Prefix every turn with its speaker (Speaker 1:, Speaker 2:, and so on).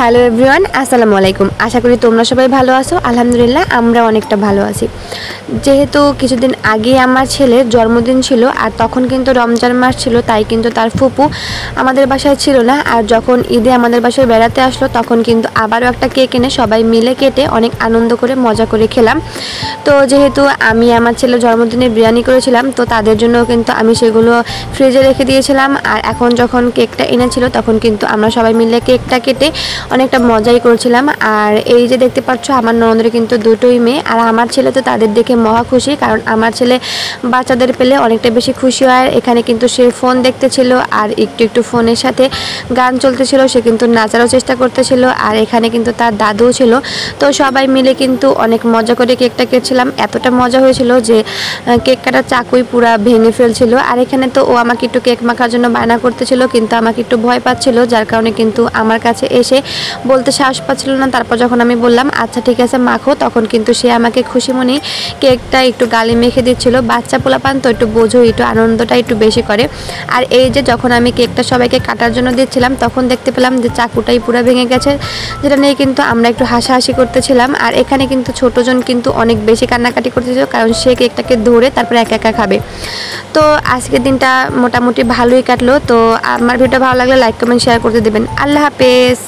Speaker 1: Hello everyone, আসসালামু আলাইকুম। আশা করি তোমরা সবাই ভালো আছো। আলহামদুলিল্লাহ আমরা অনেকটা ভালো আছি। যেহেতু কিছুদিন আগে আমার ছেলের জন্মদিন ছিল, আর তখন কিন্তু রমজান মাস ছিল, তাই কিন্তু তার ফুপু আমাদের বাসায় ছিল না। আর যখন ঈদে আমাদের বাসায় বেড়াতে আসলো, তখন কিন্তু আবারও একটা কেক এনে সবাই মিলে কেটে অনেক আনন্দ করে মজা করে খেলাম। তো যেহেতু আমি আমার ছেলের জন্মদিনে বিরিয়ানি করেছিলাম, তো তাদের জন্য কিন্তু আমি সেগুলো ফ্রিজে রেখে দিয়েছিলাম। আর এখন যখন কেকটা এনেছিল, তখন কিন্তু আমরা সবাই মিলে কেকটা কেটে অনেকটা মজাই করছিলাম। আর এই যে দেখতে পাচ্ছ, আমার ননদের কিন্তু দুটোই মেয়ে, আর আমার ছেলে তো তাদের দেখে মহা খুশি, কারণ আমার ছেলে বাচ্চাদের পেলে অনেকটা বেশি খুশি হয়। এখানে কিন্তু সে ফোন দেখতেছিল, আর একটু একটু ফোনের সাথে গান চলতেছিল, সে কিন্তু নাচারও চেষ্টা করতেছিল। আর এখানে কিন্তু তার দাদুও ছিল। তো সবাই মিলে কিন্তু অনেক মজা করে কেকটা কেটেছিলাম। এতটা মজা হয়েছিল যে কেক কাটার চাকুই পুরা ভেঙে ফেলছিল। আর এখানে তো ও আমাকে একটু কেক মাখার জন্য বায়না করতেছিল, কিন্তু আমাকে একটু ভয় পাচ্ছিল, যার কারণে কিন্তু আমার কাছে এসে বলতে সাহস পাচ্ছিল না। তারপর যখন আমি বললাম আচ্ছা ঠিক আছে মাখো, তখন কিন্তু সে আমাকে খুশি মনে কেকটা একটু গালে মেখে দিচ্ছিল। বাচ্চা পোলাপান তো একটু বোঝো, একটু আনন্দটা একটু বেশি করে। আর এই যে যখন আমি কেকটা সবাইকে কাটার জন্য দিচ্ছিলাম, তখন দেখতে পেলাম যে চাকুটাই পুরো ভেঙে গেছে, যেটা নিয়ে কিন্তু আমরা একটু হাসাহাসি করতেছিলাম। আর এখানে কিন্তু ছোটজন কিন্তু অনেক বেশি কান্নাকাটি করতেছিল, কারণ সে কেকটাকে ধরে তারপর একা একা খাবে। তো আজকের দিনটা মোটামুটি ভালোই কাটলো। তো আমার ভিডিওটা ভালো লাগলে লাইক কমেন্ট শেয়ার করতে দেবেন। আল্লাহ হাফেজ।